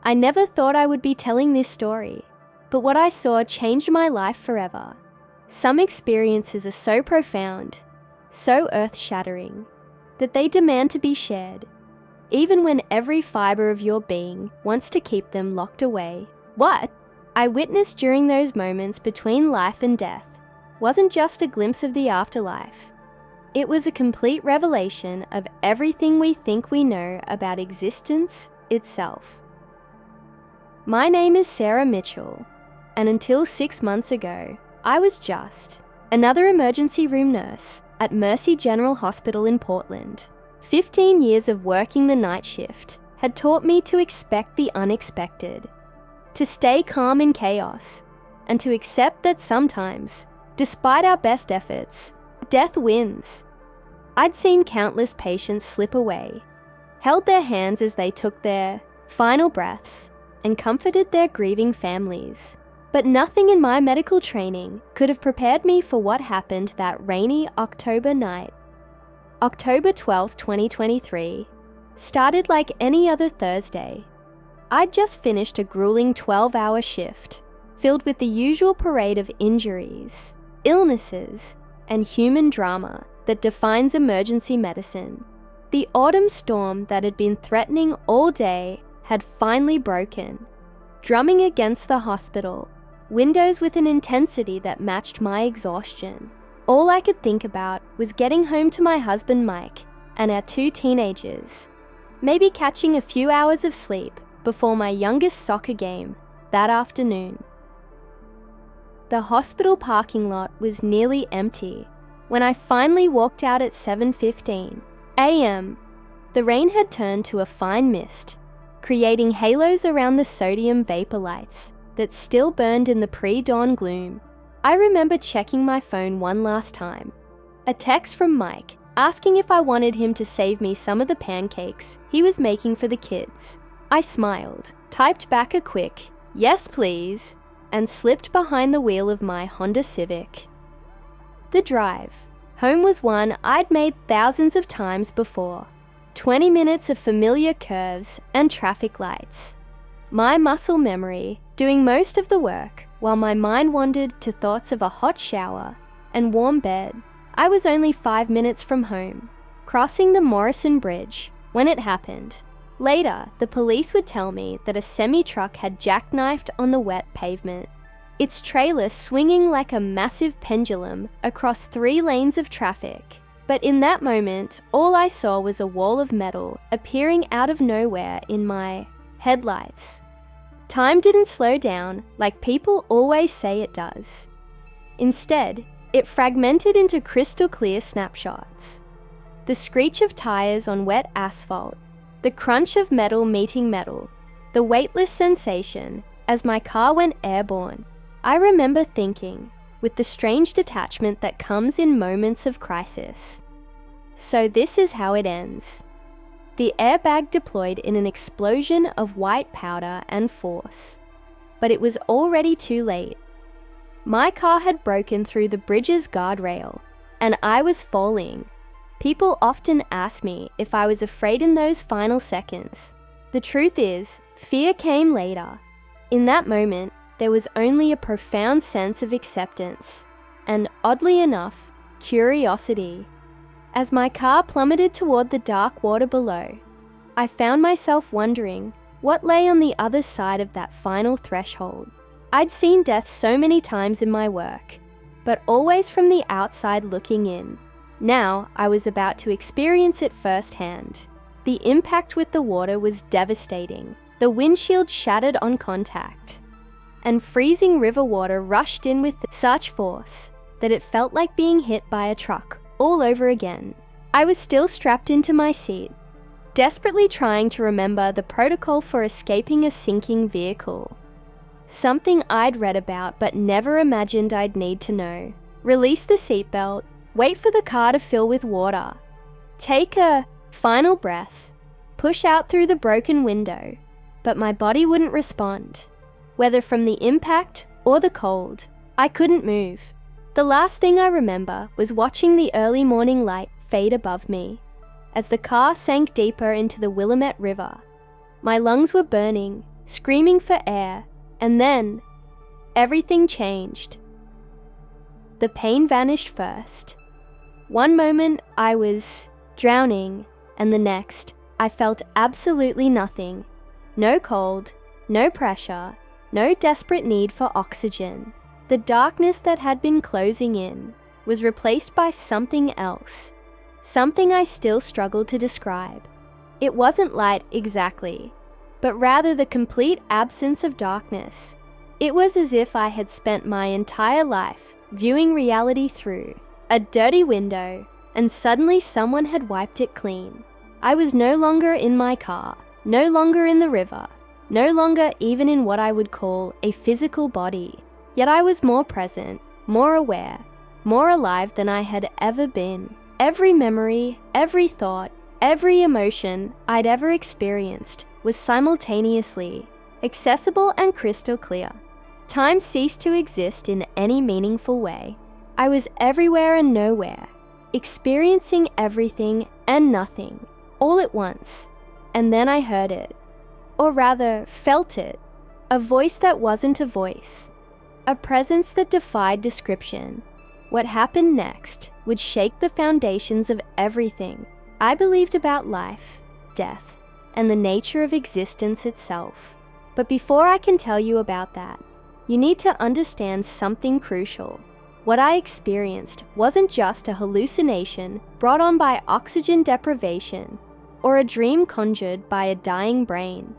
I never thought I would be telling this story, but what I saw changed my life forever. Some experiences are so profound, so earth-shattering, that they demand to be shared, even when every fiber of your being wants to keep them locked away. What I witnessed during those moments between life and death wasn't just a glimpse of the afterlife. It was a complete revelation of everything we think we know about existence itself. My name is Sarah Mitchell, and until 6 months ago, I was just another emergency room nurse at Mercy General Hospital in Portland. 15 years of working the night shift had taught me to expect the unexpected, to stay calm in chaos, and to accept that sometimes, despite our best efforts, death wins. I'd seen countless patients slip away, held their hands as they took their final breaths, and comforted their grieving families. But nothing in my medical training could have prepared me for what happened that rainy October night. October 12, 2023, started like any other Thursday. I'd just finished a grueling 12-hour shift, filled with the usual parade of injuries, illnesses, and human drama that defines emergency medicine. The autumn storm that had been threatening all day had finally broken, drumming against the hospital windows with an intensity that matched my exhaustion. All I could think about was getting home to my husband Mike and our 2 teenagers, maybe catching a few hours of sleep before my youngest soccer game that afternoon. The hospital parking lot was nearly empty when I finally walked out at 7:15 a.m. The rain had turned to a fine mist, creating halos around the sodium vapor lights that still burned in the pre-dawn gloom. I remember checking my phone one last time. A text from Mike asking if I wanted him to save me some of the pancakes he was making for the kids. I smiled, typed back a quick, "Yes please," and slipped behind the wheel of my Honda Civic. The drive home was one I'd made thousands of times before. 20 minutes of familiar curves and traffic lights. My muscle memory doing most of the work while my mind wandered to thoughts of a hot shower and warm bed. I was only 5 minutes from home, crossing the Morrison Bridge, when it happened. Later, the police would tell me that a semi-truck had jackknifed on the wet pavement, its trailer swinging like a massive pendulum across 3 lanes of traffic. But in that moment, all I saw was a wall of metal appearing out of nowhere in my headlights. Time didn't slow down like people always say it does. Instead, it fragmented into crystal clear snapshots. The screech of tires on wet asphalt, the crunch of metal meeting metal, the weightless sensation as my car went airborne. I remember thinking, with the strange detachment that comes in moments of crisis, so this is how it ends. The airbag deployed in an explosion of white powder and force. But it was already too late. My car had broken through the bridge's guardrail, and I was falling. People often ask me if I was afraid in those final seconds. The truth is, fear came later. In that moment, there was only a profound sense of acceptance, and oddly enough, curiosity. As my car plummeted toward the dark water below, I found myself wondering what lay on the other side of that final threshold. I'd seen death so many times in my work, but always from the outside looking in. Now I was about to experience it firsthand. The impact with the water was devastating. The windshield shattered on contact, and freezing river water rushed in with such force that it felt like being hit by a truck all over again. I was still strapped into my seat, desperately trying to remember the protocol for escaping a sinking vehicle. Something I'd read about but never imagined I'd need to know. Release the seatbelt, wait for the car to fill with water, take a final breath, push out through the broken window, but my body wouldn't respond. Whether from the impact or the cold, I couldn't move. The last thing I remember was watching the early morning light fade above me as the car sank deeper into the Willamette River. My lungs were burning, screaming for air, and then everything changed. The pain vanished first. One moment I was drowning, and the next I felt absolutely nothing. No cold, no pressure, no desperate need for oxygen. The darkness that had been closing in was replaced by something else, something I still struggle to describe. It wasn't light exactly, but rather the complete absence of darkness. It was as if I had spent my entire life viewing reality through a dirty window, and suddenly someone had wiped it clean. I was no longer in my car, no longer in the river, no longer even in what I would call a physical body. Yet I was more present, more aware, more alive than I had ever been. Every memory, every thought, every emotion I'd ever experienced was simultaneously accessible and crystal clear. Time ceased to exist in any meaningful way. I was everywhere and nowhere, experiencing everything and nothing, all at once. And then I heard it, or rather felt it, a voice that wasn't a voice, a presence that defied description. What happened next would shake the foundations of everything I believed about life, death, and the nature of existence itself. But before I can tell you about that, you need to understand something crucial. What I experienced wasn't just a hallucination brought on by oxygen deprivation or a dream conjured by a dying brain.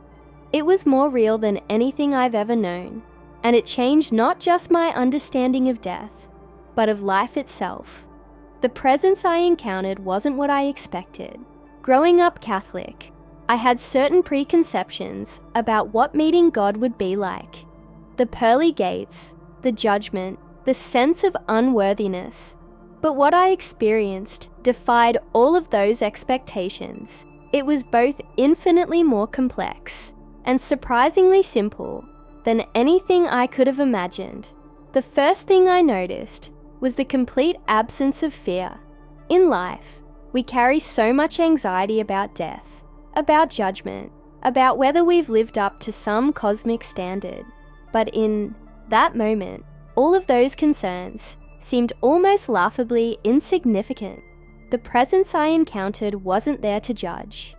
It was more real than anything I've ever known, and it changed not just my understanding of death, but of life itself. The presence I encountered wasn't what I expected. Growing up Catholic, I had certain preconceptions about what meeting God would be like. The pearly gates, the judgment, the sense of unworthiness. But what I experienced defied all of those expectations. It was both infinitely more complex and surprisingly simple than anything I could have imagined. The first thing I noticed was the complete absence of fear. In life, we carry so much anxiety about death, about judgment, about whether we've lived up to some cosmic standard. But in that moment, all of those concerns seemed almost laughably insignificant. The presence I encountered wasn't there to judge.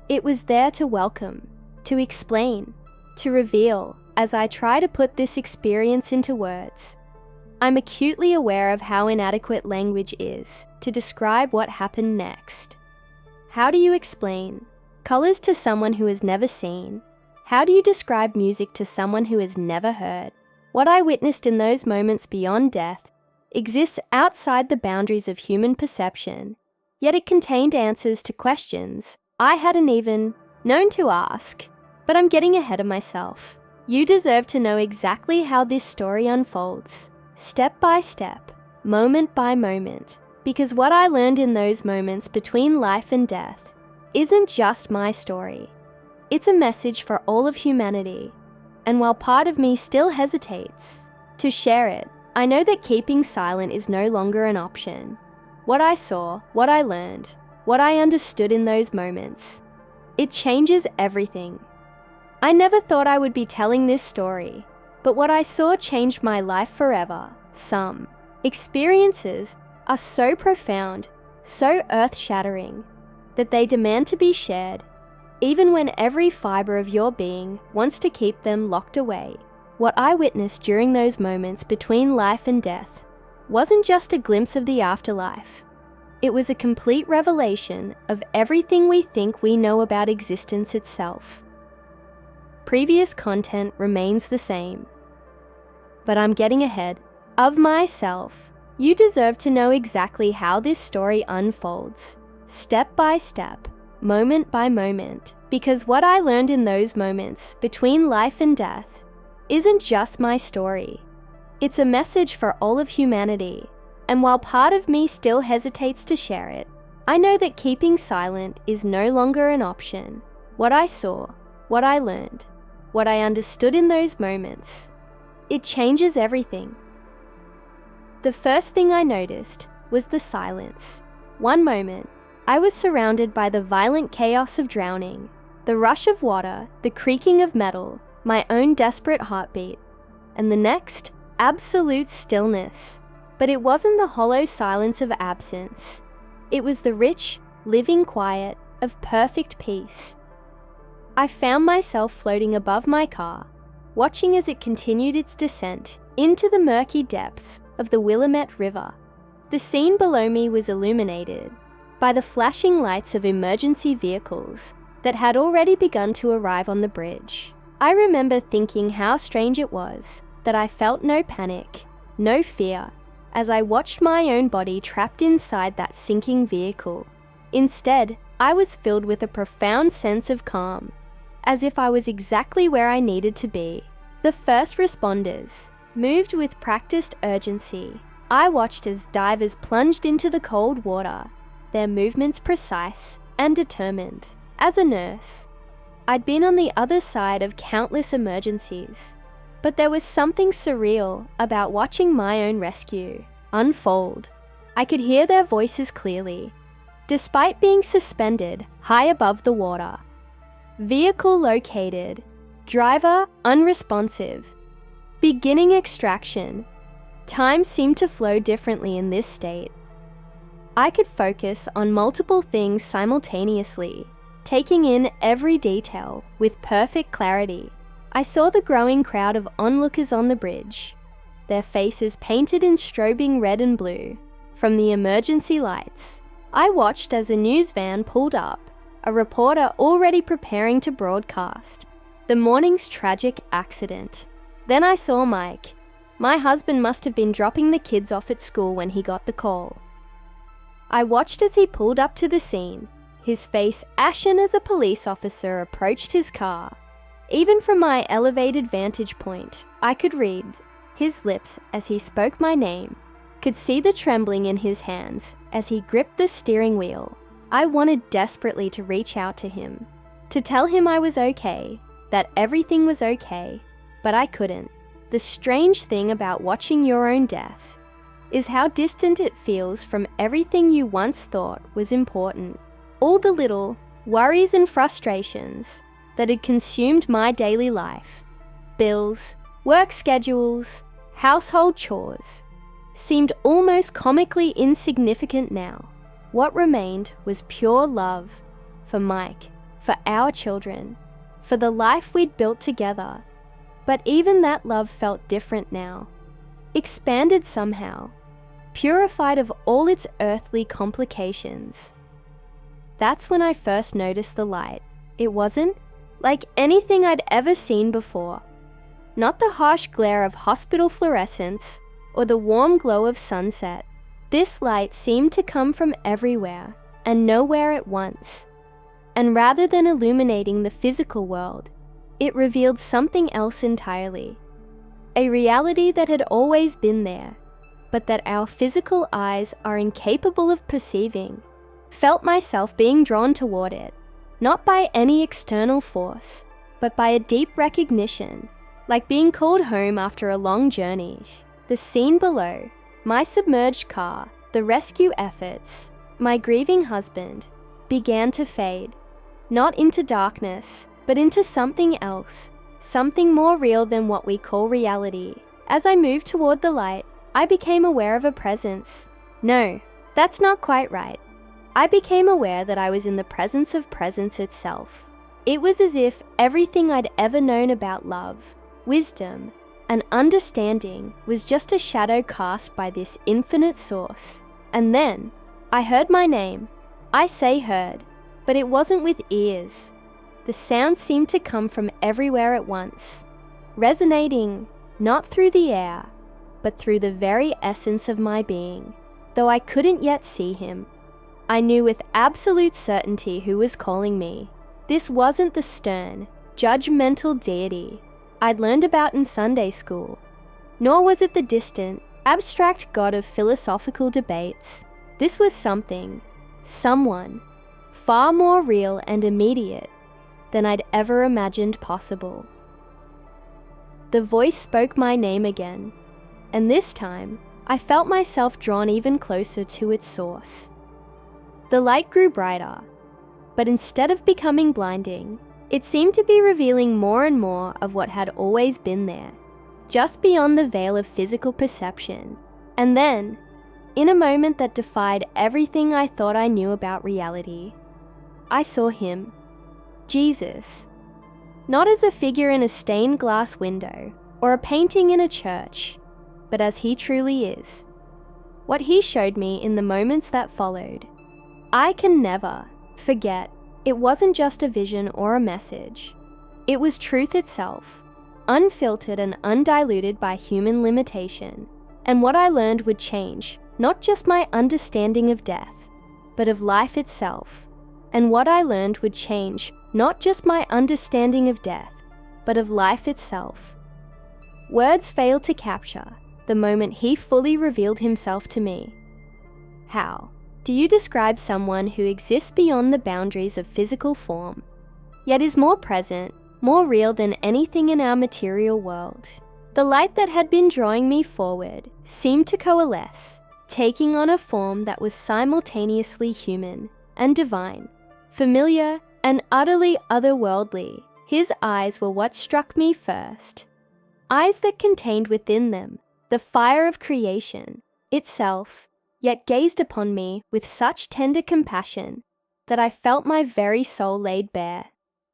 It was there to welcome, to explain, to reveal. As I try to put this experience into words, I'm acutely aware of how inadequate language is to describe what happened next. How do you explain colors to someone who has never seen? How do you describe music to someone who has never heard? What I witnessed in those moments beyond death exists outside the boundaries of human perception, yet it contained answers to questions I hadn't even known to ask. But I'm getting ahead of myself. You deserve to know exactly how this story unfolds, step by step, moment by moment, because what I learned in those moments between life and death isn't just my story. It's a message for all of humanity, and while part of me still hesitates to share it, I know that keeping silent is no longer an option. What I saw, what I learned, what I understood in those moments, it changes everything. I never thought I would be telling this story, but what I saw changed my life forever. Some experiences are so profound, so earth-shattering, that they demand to be shared, even when every fiber of your being wants to keep them locked away. What I witnessed during those moments between life and death wasn't just a glimpse of the afterlife. It was a complete revelation of everything we think we know about existence itself. Previous content remains the same, but I'm getting ahead of myself. You deserve to know exactly how this story unfolds, step by step, moment by moment, because what I learned in those moments between life and death isn't just my story. It's a message for all of humanity, and while part of me still hesitates to share it, I know that keeping silent is no longer an option. What I saw, what I learned, what I understood in those moments, it changes everything. The first thing I noticed was the silence. One moment, I was surrounded by the violent chaos of drowning, the rush of water, the creaking of metal, my own desperate heartbeat, and the next, absolute stillness. But it wasn't the hollow silence of absence. It was the rich, living quiet of perfect peace. I found myself floating above my car, watching as it continued its descent into the murky depths of the Willamette River. The scene below me was illuminated by the flashing lights of emergency vehicles that had already begun to arrive on the bridge. I remember thinking how strange it was that I felt no panic, no fear, as I watched my own body trapped inside that sinking vehicle. Instead, I was filled with a profound sense of calm, as if I was exactly where I needed to be. The first responders moved with practiced urgency. I watched as divers plunged into the cold water, their movements precise and determined. As a nurse, I'd been on the other side of countless emergencies, but there was something surreal about watching my own rescue unfold. I could hear their voices clearly, despite being suspended high above the water. Vehicle located, driver unresponsive, beginning extraction. Time seemed to flow differently in this state. I could focus on multiple things simultaneously, taking in every detail with perfect clarity. I saw the growing crowd of onlookers on the bridge, their faces painted in strobing red and blue from the emergency lights. I watched as a news van pulled up, a reporter already preparing to broadcast the morning's tragic accident. Then I saw Mike. My husband must have been dropping the kids off at school when he got the call. I watched as he pulled up to the scene, his face ashen as a police officer approached his car. Even from my elevated vantage point, I could read his lips as he spoke my name, could see the trembling in his hands as he gripped the steering wheel. I wanted desperately to reach out to him, to tell him I was okay, that everything was okay, but I couldn't. The strange thing about watching your own death is how distant it feels from everything you once thought was important. All the little worries and frustrations that had consumed my daily life, bills, work schedules, household chores, seemed almost comically insignificant now. What remained was pure love for Mike, for our children, for the life we'd built together. But even that love felt different now, expanded somehow, purified of all its earthly complications. That's when I first noticed the light. It wasn't like anything I'd ever seen before. Not the harsh glare of hospital fluorescence or the warm glow of sunset. This light seemed to come from everywhere and nowhere at once. And rather than illuminating the physical world, it revealed something else entirely. A reality that had always been there, but that our physical eyes are incapable of perceiving. Felt myself being drawn toward it, not by any external force, but by a deep recognition, like being called home after a long journey. The scene below, my submerged car, the rescue efforts, my grieving husband, began to fade, not into darkness, but into something else, something more real than what we call reality. As I moved toward the light, I became aware of a presence. No, that's not quite right. I became aware that I was in the presence of presence itself. It was as if everything I'd ever known about love, wisdom, and understanding was just a shadow cast by this infinite source. And then, I heard my name. I say heard, but it wasn't with ears. The sound seemed to come from everywhere at once, resonating not through the air, but through the very essence of my being. Though I couldn't yet see him, I knew with absolute certainty who was calling me. This wasn't the stern, judgmental deity I'd learned about in Sunday school, nor was it the distant, abstract god of philosophical debates. This was someone, far more real and immediate than I'd ever imagined possible. The voice spoke my name again, and this time, I felt myself drawn even closer to its source. The light grew brighter, but instead of becoming blinding, It seemed to be revealing more and more of what had always been there, just beyond the veil of physical perception. And then, in a moment that defied everything I thought I knew about reality, I saw him, Jesus, not as a figure in a stained glass window or a painting in a church, but as he truly is. What he showed me in the moments that followed, I can never forget. It wasn't just a vision or a message. It was truth itself, unfiltered and undiluted by human limitation. And what I learned would change not just my understanding of death, but of life itself. And what I learned would change not just my understanding of death, but of life itself. Words fail to capture the moment he fully revealed himself to me. How do you describe someone who exists beyond the boundaries of physical form, yet is more present, more real than anything in our material world? The light that had been drawing me forward seemed to coalesce, taking on a form that was simultaneously human and divine, familiar and utterly otherworldly. His eyes were what struck me first. Eyes that contained within them the fire of creation itself, yet gazed upon me with such tender compassion that I felt my very soul laid bare.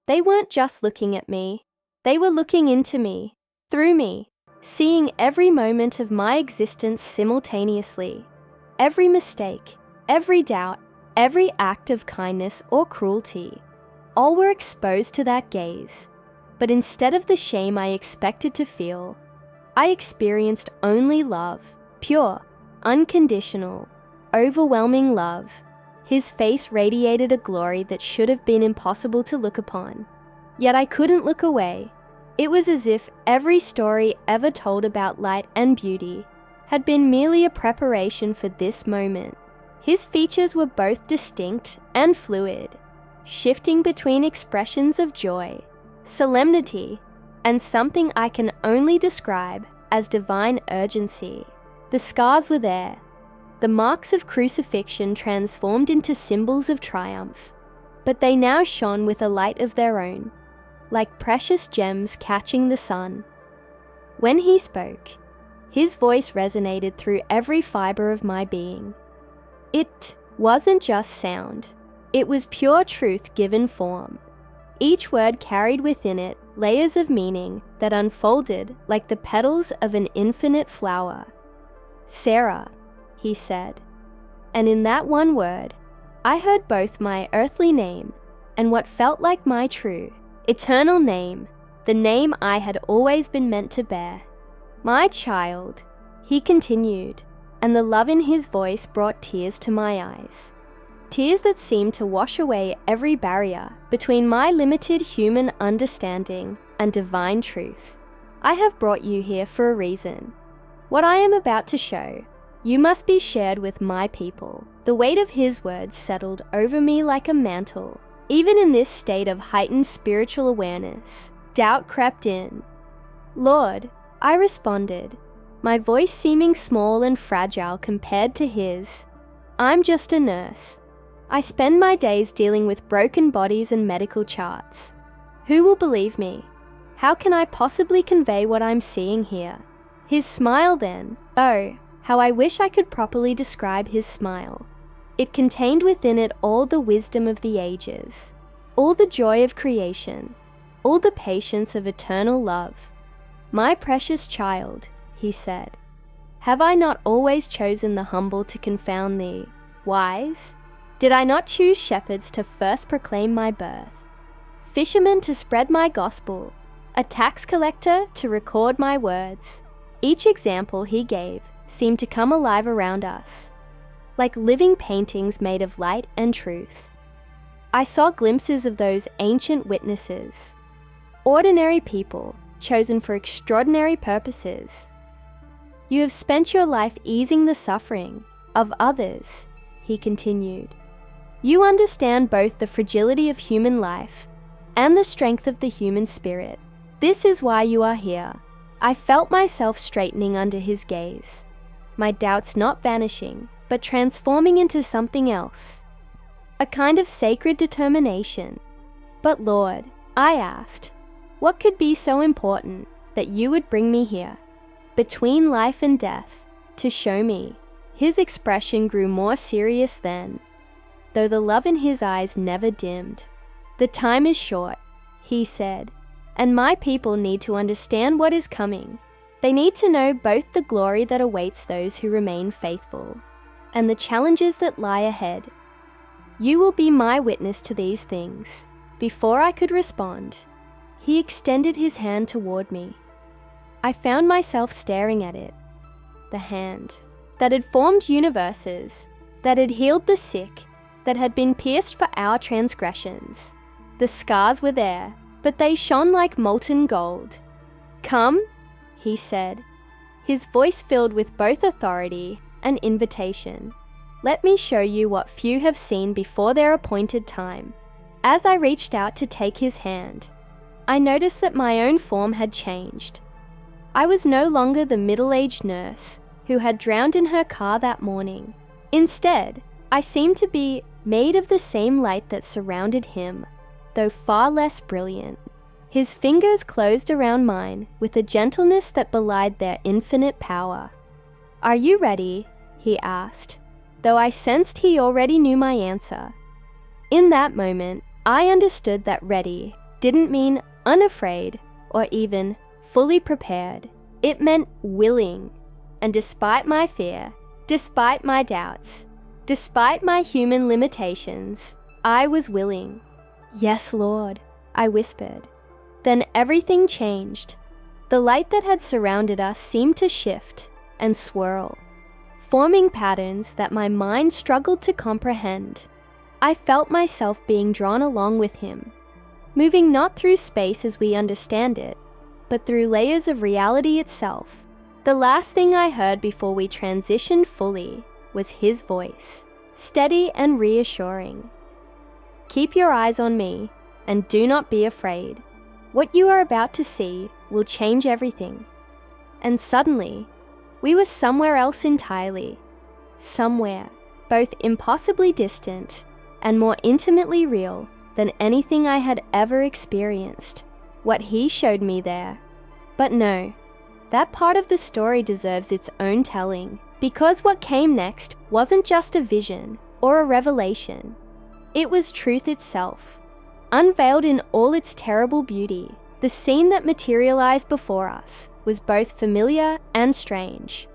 They weren't just looking at me, they were looking into me, through me, seeing every moment of my existence simultaneously. Every mistake, every doubt, every act of kindness or cruelty, all were exposed to that gaze. But instead of the shame I expected to feel, I experienced only love, pure, unconditional, overwhelming love. His face radiated a glory that should have been impossible to look upon. Yet I couldn't look away. It was as if every story ever told about light and beauty had been merely a preparation for this moment. His features were both distinct and fluid, shifting between expressions of joy, solemnity, and something I can only describe as divine urgency. The scars were there, the marks of crucifixion transformed into symbols of triumph, but they now shone with a light of their own, like precious gems catching the sun. When he spoke, his voice resonated through every fiber of my being. It wasn't just sound, it was pure truth given form. Each word carried within it layers of meaning that unfolded like the petals of an infinite flower. Sarah, he said, and in that one word, I heard both my earthly name and what felt like my true, eternal name, the name I had always been meant to bear. My child, he continued, and the love in his voice brought tears to my eyes. Tears that seemed to wash away every barrier between my limited human understanding and divine truth. I have brought you here for a reason. What I am about to show, you must be shared with my people. The weight of his words settled over me like a mantle. Even in this state of heightened spiritual awareness, doubt crept in. Lord, I responded, my voice seeming small and fragile compared to his. I'm just a nurse. I spend my days dealing with broken bodies and medical charts. Who will believe me? How can I possibly convey what I'm seeing here? His smile then, oh, how I wish I could properly describe his smile. It contained within it all the wisdom of the ages, all the joy of creation, all the patience of eternal love. My precious child, he said, have I not always chosen the humble to confound the wise? Did I not choose shepherds to first proclaim my birth, fishermen to spread my gospel, a tax collector to record my words? Each example he gave seemed to come alive around us, like living paintings made of light and truth. I saw glimpses of those ancient witnesses, ordinary people chosen for extraordinary purposes. You have spent your life easing the suffering of others, he continued. You understand both the fragility of human life and the strength of the human spirit. This is why you are here. I felt myself straightening under his gaze, my doubts not vanishing, but transforming into something else, a kind of sacred determination. But Lord, I asked, "What could be so important that you would bring me here, between life and death, to show me?" His expression grew more serious then, though the love in his eyes never dimmed. "The time is short," he said, "and my people need to understand what is coming. They need to know both the glory that awaits those who remain faithful and the challenges that lie ahead. You will be my witness to these things." Before I could respond, he extended his hand toward me. I found myself staring at it. The hand that had formed universes, that had healed the sick, that had been pierced for our transgressions. The scars were there, but they shone like molten gold. "Come," he said, his voice filled with both authority and invitation. "Let me show you what few have seen before their appointed time." As I reached out to take his hand, I noticed that my own form had changed. I was no longer the middle-aged nurse who had drowned in her car that morning. Instead, I seemed to be made of the same light that surrounded him, though far less brilliant. His fingers closed around mine with a gentleness that belied their infinite power. "Are you ready?" he asked, though I sensed he already knew my answer. In that moment, I understood that ready didn't mean unafraid or even fully prepared. It meant willing. And despite my fear, despite my doubts, despite my human limitations, I was willing. "Yes, Lord," I whispered. Then everything changed. The light that had surrounded us seemed to shift and swirl, forming patterns that my mind struggled to comprehend. I felt myself being drawn along with him, moving not through space as we understand it, but through layers of reality itself. The last thing I heard before we transitioned fully was his voice, steady and reassuring. "Keep your eyes on me, and do not be afraid. What you are about to see will change everything." And suddenly, we were somewhere else entirely. Somewhere, both impossibly distant and more intimately real than anything I had ever experienced. What he showed me there. But no, that part of the story deserves its own telling, because what came next wasn't just a vision or a revelation. It was truth itself, unveiled in all its terrible beauty. The scene that materialized before us was both familiar and strange,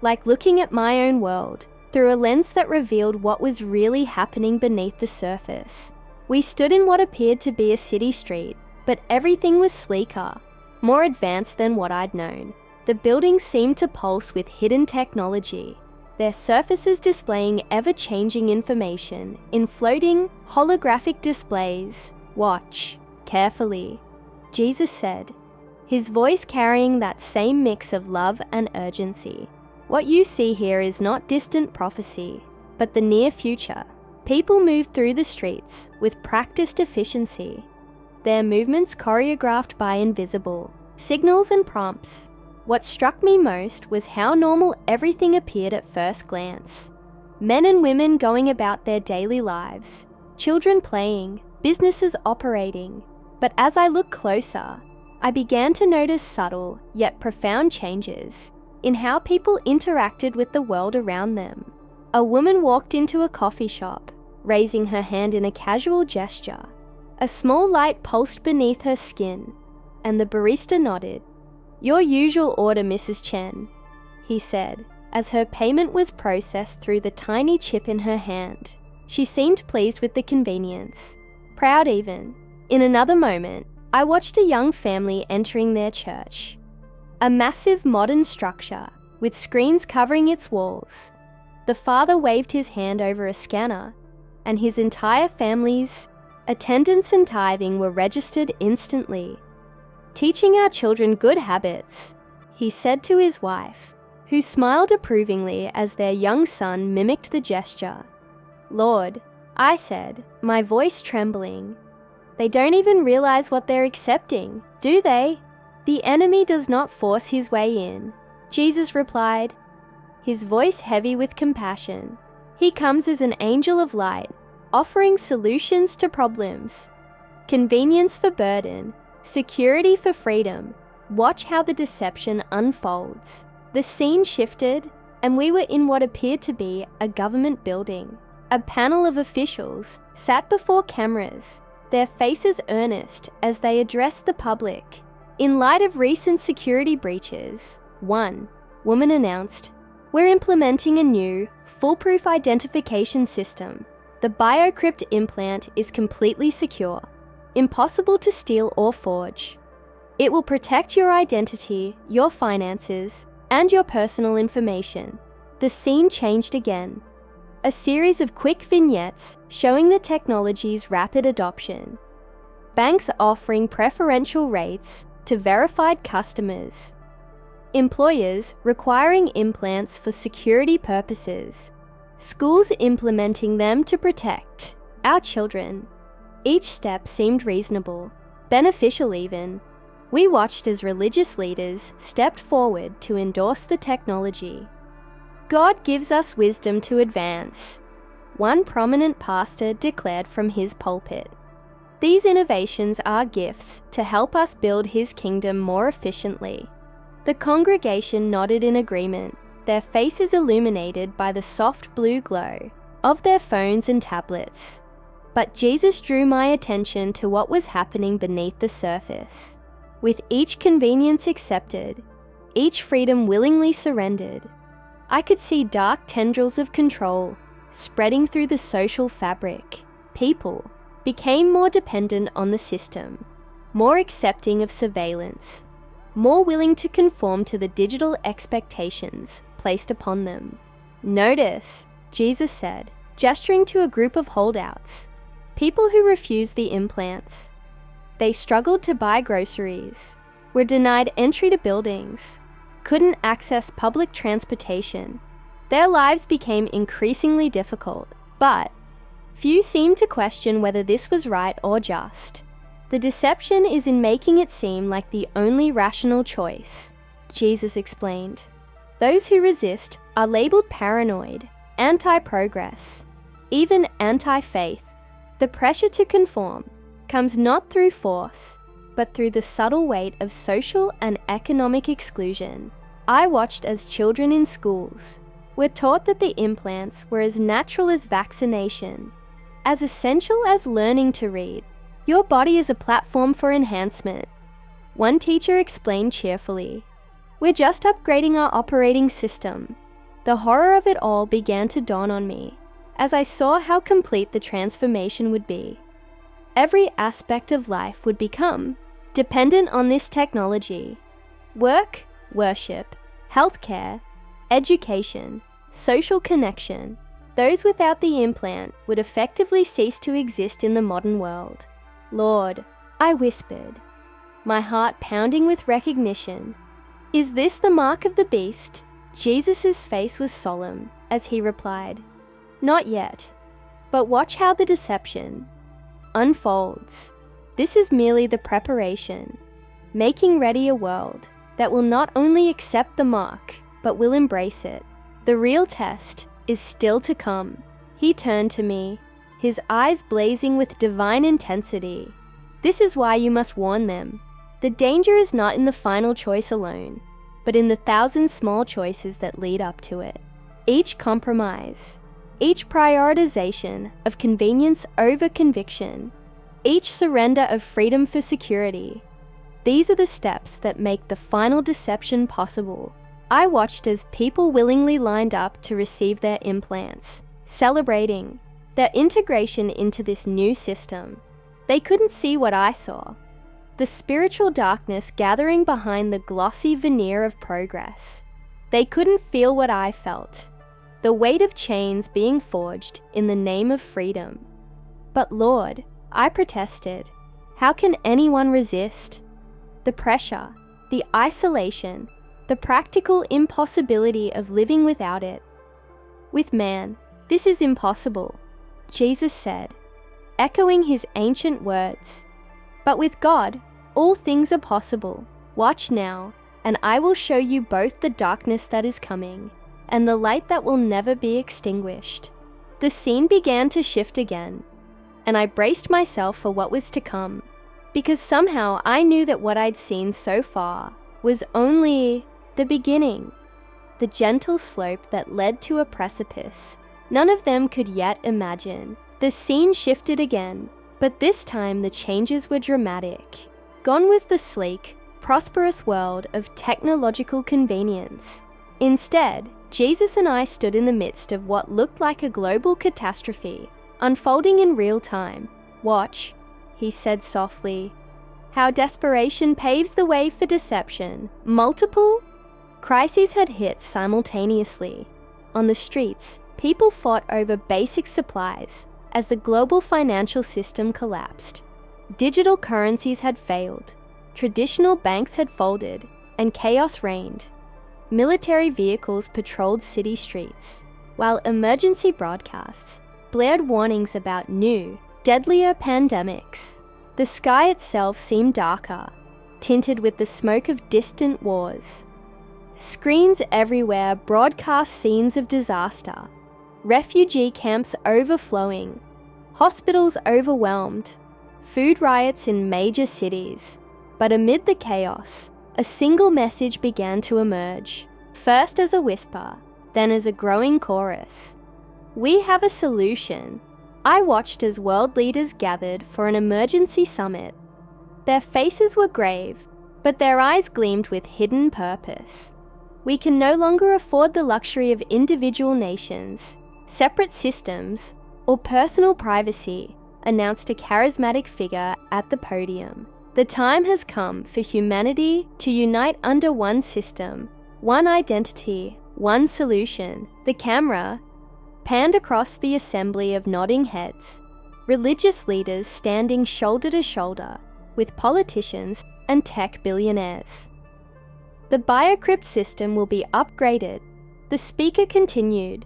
like looking at my own world through a lens that revealed what was really happening beneath the surface. We stood in what appeared to be a city street, but everything was sleeker, more advanced than what I'd known. The buildings seemed to pulse with hidden technology, their surfaces displaying ever-changing information in floating, holographic displays. "Watch carefully," Jesus said, his voice carrying that same mix of love and urgency. "What you see here is not distant prophecy, but the near future." People moved through the streets with practiced efficiency, their movements choreographed by invisible signals and prompts. What struck me most was how normal everything appeared at first glance. Men and women going about their daily lives, children playing, businesses operating. But as I looked closer, I began to notice subtle yet profound changes in how people interacted with the world around them. A woman walked into a coffee shop, raising her hand in a casual gesture. A small light pulsed beneath her skin, and the barista nodded. "Your usual order, Mrs. Chen," he said, as her payment was processed through the tiny chip in her hand. She seemed pleased with the convenience, proud even. In another moment, I watched a young family entering their church. A massive modern structure with screens covering its walls. The father waved his hand over a scanner, and his entire family's attendance and tithing were registered instantly. "Teaching our children good habits," he said to his wife, who smiled approvingly as their young son mimicked the gesture. "Lord," I said, my voice trembling, "they don't even realize what they're accepting, do they?" "The enemy does not force his way in," Jesus replied, his voice heavy with compassion. "He comes as an angel of light, offering solutions to problems. convenience for burden, security for freedom. Watch how the deception unfolds. The scene shifted, and we were in what appeared to be a government building. A panel of officials sat before cameras, their faces earnest as they addressed the public. In light of recent security breaches, one woman announced, "We're implementing a new, foolproof identification system. The BioCrypt implant is completely secure, impossible to steal or forge. It will protect your identity, your finances, and your personal information." The scene changed again. A series of quick vignettes showing the technology's rapid adoption. Banks offering preferential rates to verified customers. Employers requiring implants for security purposes. Schools implementing them to protect our children. Each step seemed reasonable, beneficial even. We watched as religious leaders stepped forward to endorse the technology. God gives us wisdom to advance, one prominent pastor declared from his pulpit. These innovations are gifts to help us build his kingdom more efficiently. The congregation nodded in agreement, their faces illuminated by the soft blue glow of their phones and tablets. But Jesus drew my attention to what was happening beneath the surface. With each convenience accepted, each freedom willingly surrendered, I could see dark tendrils of control spreading through the social fabric. People became more dependent on the system, more accepting of surveillance, more willing to conform to the digital expectations placed upon them. "Notice," Jesus said, gesturing to a group of holdouts, people who refused the implants. They struggled to buy groceries, were denied entry to buildings, couldn't access public transportation. Their lives became increasingly difficult, but few seemed to question whether this was right or just. The deception is in making it seem like the only rational choice, Jesus explained. Those who resist are labeled paranoid, anti-progress, even anti-faith. The pressure to conform comes not through force, but through the subtle weight of social and economic exclusion. I watched as children in schools were taught that the implants were as natural as vaccination, as essential as learning to read. Your body is a platform for enhancement. One teacher explained cheerfully, "We're just upgrading our operating system." The horror of it all began to dawn on me as I saw how complete the transformation would be. Every aspect of life would become dependent on this technology. Work, worship, healthcare, education, social connection. Those without the implant would effectively cease to exist in the modern world. "Lord," I whispered, my heart pounding with recognition, "is this the mark of the beast?" Jesus' face was solemn as he replied, "Not yet, but watch how the deception unfolds. This is merely the preparation, making ready a world that will not only accept the mark, but will embrace it. The real test is still to come." He turned to me, his eyes blazing with divine intensity. "This is why you must warn them. The danger is not in the final choice alone, but in the 1,000 small choices that lead up to it. Each compromise, each prioritization of convenience over conviction, each surrender of freedom for security. These are the steps that make the final deception possible." I watched as people willingly lined up to receive their implants, celebrating their integration into this new system. They couldn't see what I saw, the spiritual darkness gathering behind the glossy veneer of progress. They couldn't feel what I felt, the weight of chains being forged in the name of freedom. "But Lord," I protested, "how can anyone resist? The pressure, the isolation, the practical impossibility of living without it. With man, this is impossible," Jesus said, echoing his ancient words. "But with God, all things are possible. Watch now, and I will show you both the darkness that is coming and the light that will never be extinguished." The scene began to shift again. and I braced myself for what was to come, because somehow I knew that what I'd seen so far was only the beginning, the gentle slope that led to a precipice none of them could yet imagine. The scene shifted again, but this time the changes were dramatic. Gone was the sleek, prosperous world of technological convenience. Instead, Jesus and I stood in the midst of what looked like a global catastrophe, unfolding in real time. "Watch," he said softly, "how desperation paves the way for deception." Multiple crises had hit simultaneously. On the streets, people fought over basic supplies as the global financial system collapsed. Digital currencies had failed, traditional banks had folded, and chaos reigned. Military vehicles patrolled city streets, while emergency broadcasts blared warnings about new, deadlier pandemics. The sky itself seemed darker, tinted with the smoke of distant wars. Screens everywhere broadcast scenes of disaster, refugee camps overflowing, hospitals overwhelmed, food riots in major cities. But amid the chaos, a single message began to emerge, first as a whisper, then as a growing chorus. "We have a solution." I watched as world leaders gathered for an emergency summit. Their faces were grave, but their eyes gleamed with hidden purpose. "We can no longer afford the luxury of individual nations, separate systems, or personal privacy," announced a charismatic figure at the podium. "The time has come for humanity to unite under one system, one identity, one solution." The camera panned across the assembly of nodding heads, religious leaders standing shoulder to shoulder with politicians and tech billionaires. "The biocrypt system will be upgraded," the speaker continued.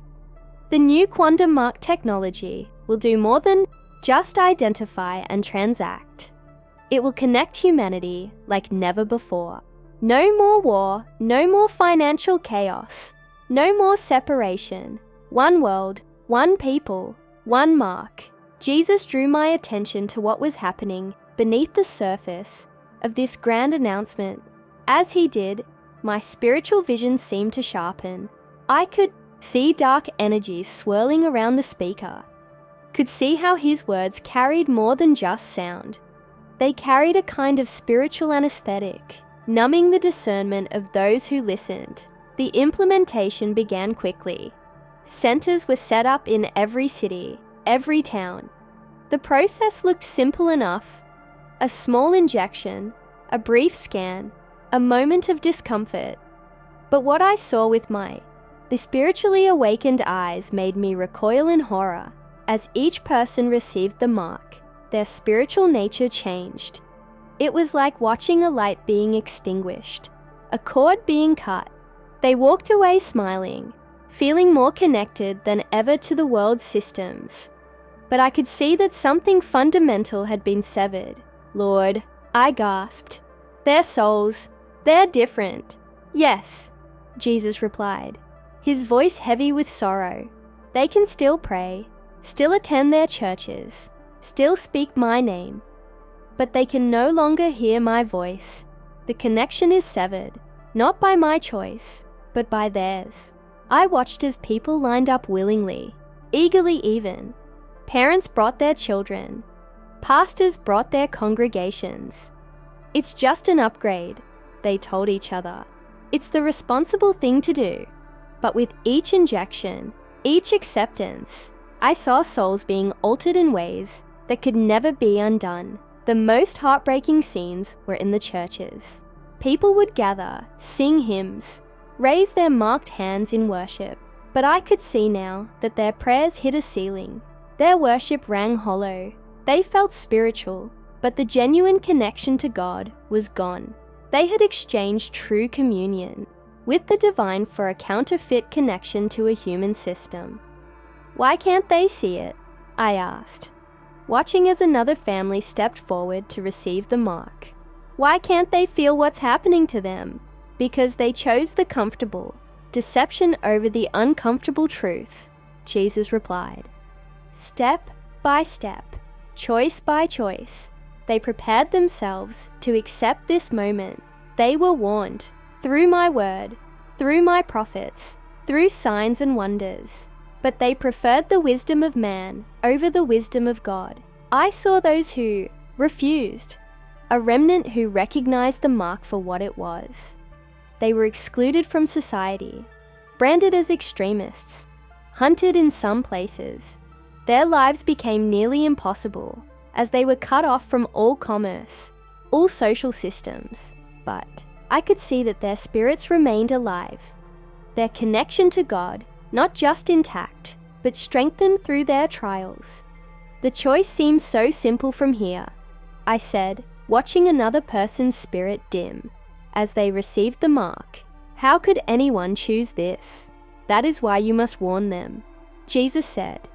"The new quantum mark technology will do more than just identify and transact. It will connect humanity like never before. No more war, no more financial chaos, no more separation. One world, one people, one mark." Jesus drew my attention to what was happening beneath the surface of this grand announcement. As he did, my spiritual vision seemed to sharpen. I could see dark energies swirling around the speaker, could see how his words carried more than just sound. They carried a kind of spiritual anesthetic, numbing the discernment of those who listened. The implementation began quickly. Centers were set up in every city, every town. The process looked simple enough. A small injection, a brief scan, a moment of discomfort. But what I saw with the spiritually awakened eyes made me recoil in horror. As each person received the mark, their spiritual nature changed. It was like watching a light being extinguished, a cord being cut. They walked away smiling, feeling more connected than ever to the world's systems. But I could see that something fundamental had been severed. "Lord," I gasped, "their souls, they're different." "Yes," Jesus replied, his voice heavy with sorrow. "They can still pray, still attend their churches, still speak my name, but they can no longer hear my voice. The connection is severed, not by my choice, but by theirs." I watched as people lined up willingly, eagerly even. Parents brought their children. Pastors brought their congregations. "It's just an upgrade," they told each other. "It's the responsible thing to do." But with each injection, each acceptance, I saw souls being altered in ways that could never be undone. The most heartbreaking scenes were in the churches. People would gather, sing hymns, raise their marked hands in worship, but I could see now that their prayers hit a ceiling. Their worship rang hollow. They felt spiritual, but the genuine connection to God was gone. They had exchanged true communion with the divine for a counterfeit connection to a human system. "Why can't they see it?" I asked, watching as another family stepped forward to receive the mark. "Why can't they feel what's happening to them?" "Because they chose the comfortable, deception over the uncomfortable truth," Jesus replied. Step by step, choice by choice, they prepared themselves to accept this moment. They were warned through my word, through my prophets, through signs and wonders. But they preferred the wisdom of man over the wisdom of God. I saw those who refused, a remnant who recognized the mark for what it was. They were excluded from society, branded as extremists, hunted in some places. Their lives became nearly impossible as they were cut off from all commerce, all social systems. But I could see that their spirits remained alive. Their connection to God, not just intact, but strengthened through their trials. The choice seems so simple from here, I said, watching another person's spirit dim as they received the mark. How could anyone choose this? That is why you must warn them, Jesus said,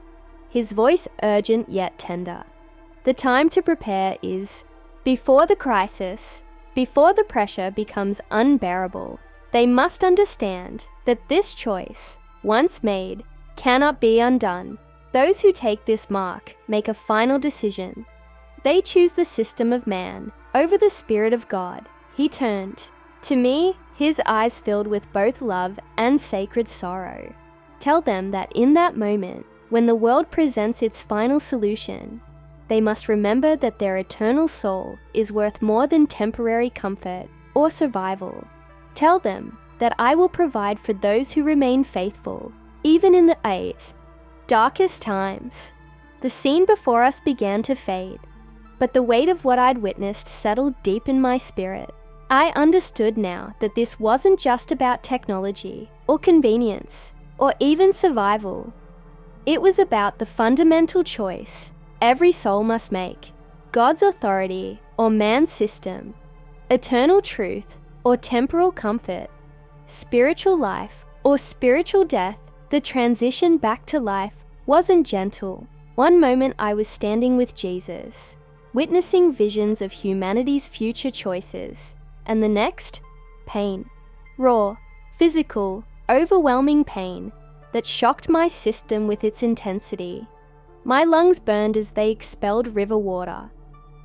his voice urgent yet tender. The time to prepare is before the crisis, before the pressure becomes unbearable. They must understand that this choice, once made, cannot be undone. Those who take this mark make a final decision. They choose the system of man over the Spirit of God. He turned to me, his eyes filled with both love and sacred sorrow. Tell them that in that moment, when the world presents its final solution, they must remember that their eternal soul is worth more than temporary comfort or survival. Tell them that I will provide for those who remain faithful, even in the darkest times. The scene before us began to fade, but the weight of what I'd witnessed settled deep in my spirit. I understood now that this wasn't just about technology or convenience or even survival. It was about the fundamental choice every soul must make: God's authority or man's system, eternal truth or temporal comfort, spiritual life or spiritual death. The transition back to life wasn't gentle. One moment I was standing with Jesus, witnessing visions of humanity's future choices, and the next, pain. Raw, physical, overwhelming pain that shocked my system with its intensity. My lungs burned as they expelled river water.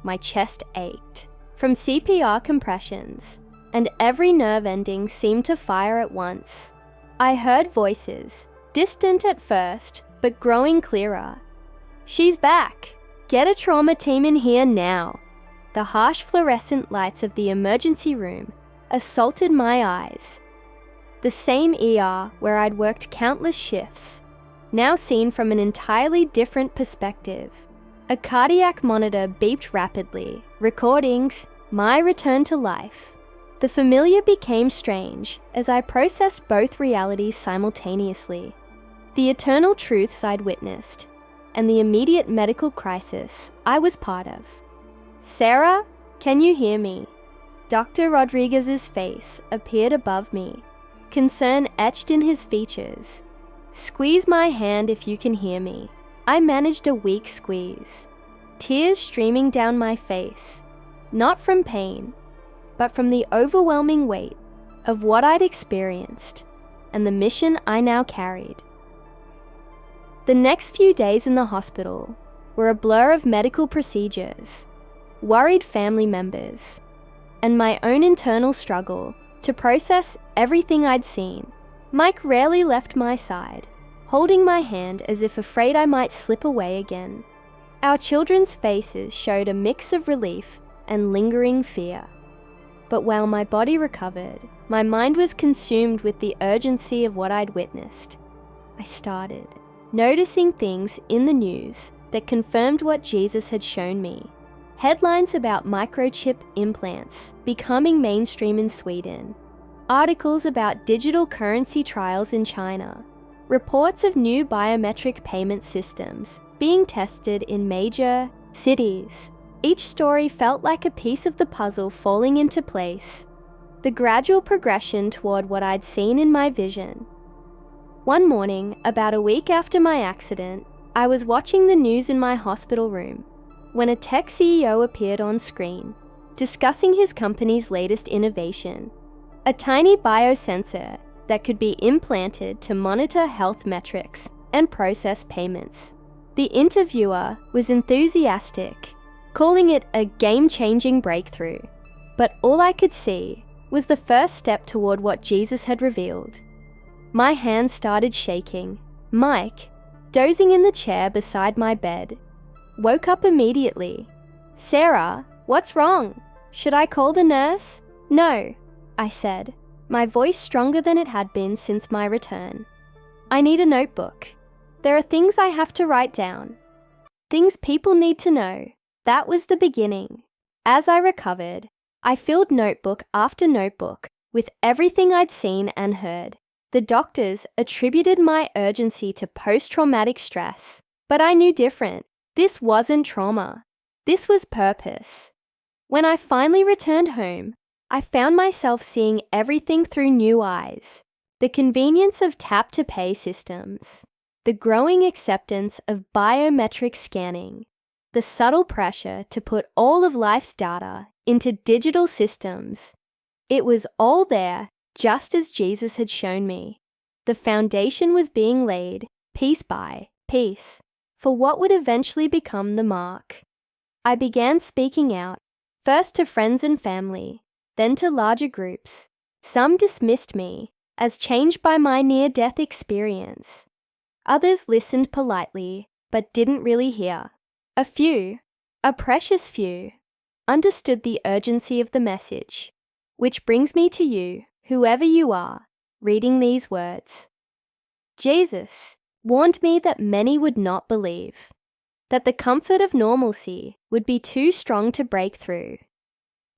My chest ached from CPR compressions, and every nerve ending seemed to fire at once. I heard voices, distant at first, but growing clearer. "She's back! Get a trauma team in here now!" The harsh fluorescent lights of the emergency room assaulted my eyes. The same ER where I'd worked countless shifts, now seen from an entirely different perspective. A cardiac monitor beeped rapidly, recording my return to life. The familiar became strange as I processed both realities simultaneously. The eternal truths I'd witnessed, and the immediate medical crisis I was part of. "Sarah, can you hear me?" Dr. Rodriguez's face appeared above me, concern etched in his features. "Squeeze my hand if you can hear me." I managed a weak squeeze, tears streaming down my face, not from pain, but from the overwhelming weight of what I'd experienced and the mission I now carried. The next few days in the hospital were a blur of medical procedures, worried family members, and my own internal struggle to process everything I'd seen. Mike rarely left my side, holding my hand as if afraid I might slip away again. Our children's faces showed a mix of relief and lingering fear. But while my body recovered, my mind was consumed with the urgency of what I'd witnessed. I started noticing things in the news that confirmed what Jesus had shown me. Headlines about microchip implants becoming mainstream in Sweden, articles about digital currency trials in China, reports of new biometric payment systems being tested in major cities. Each story felt like a piece of the puzzle falling into place, the gradual progression toward what I'd seen in my vision. One morning, about a week after my accident, I was watching the news in my hospital room when a tech CEO appeared on screen, discussing his company's latest innovation, a tiny biosensor that could be implanted to monitor health metrics and process payments. The interviewer was enthusiastic, calling it a game-changing breakthrough. But all I could see was the first step toward what Jesus had revealed. My hands started shaking. Mike, dozing in the chair beside my bed, woke up immediately. "Sarah, what's wrong? Should I call the nurse?" "No," I said, my voice stronger than it had been since my return. "I need a notebook. There are things I have to write down. Things people need to know." That was the beginning. As I recovered, I filled notebook after notebook with everything I'd seen and heard. The doctors attributed my urgency to post-traumatic stress, but I knew different. This wasn't trauma. This was purpose. When I finally returned home, I found myself seeing everything through new eyes. The convenience of tap-to-pay systems, the growing acceptance of biometric scanning, the subtle pressure to put all of life's data into digital systems. It was all there, just as Jesus had shown me. The foundation was being laid, piece by piece, for what would eventually become the mark. I began speaking out, first to friends and family, then to larger groups. Some dismissed me, as changed by my near-death experience. Others listened politely, but didn't really hear. A few, a precious few, understood the urgency of the message, which brings me to you, whoever you are, reading these words. Jesus warned me that many would not believe, that the comfort of normalcy would be too strong to break through.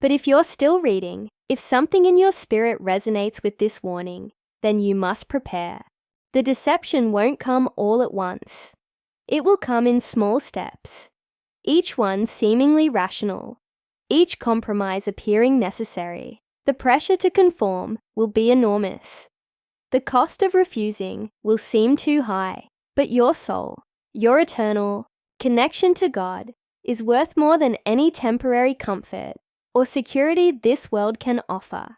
But if you're still reading, if something in your spirit resonates with this warning, then you must prepare. The deception won't come all at once. It will come in small steps, each one seemingly rational, each compromise appearing necessary. The pressure to conform will be enormous. The cost of refusing will seem too high, but your soul, your eternal connection to God, is worth more than any temporary comfort or security this world can offer.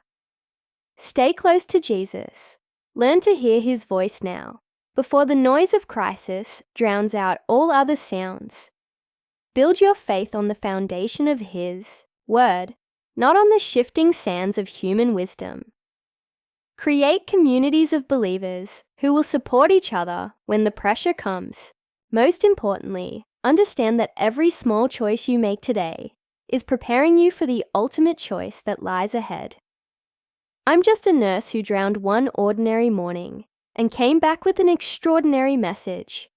Stay close to Jesus. Learn to hear his voice now, before the noise of crisis drowns out all other sounds. Build your faith on the foundation of his word, not on the shifting sands of human wisdom. Create communities of believers who will support each other when the pressure comes. Most importantly, understand that every small choice you make today is preparing you for the ultimate choice that lies ahead. I'm just a nurse who drowned one ordinary morning and came back with an extraordinary message.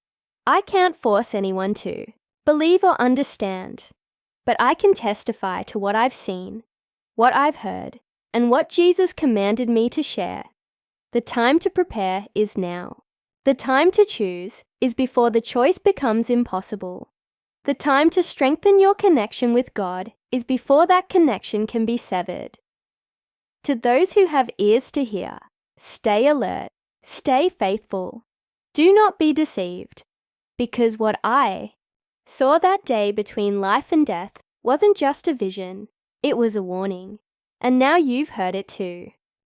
I can't force anyone to believe or understand, but I can testify to what I've seen, what I've heard, and what Jesus commanded me to share. The time to prepare is now. The time to choose is before the choice becomes impossible. The time to strengthen your connection with God is before that connection can be severed. To those who have ears to hear, stay alert, stay faithful. Do not be deceived, because what I saw that day between life and death wasn't just a vision, it was a warning. And now you've heard it too.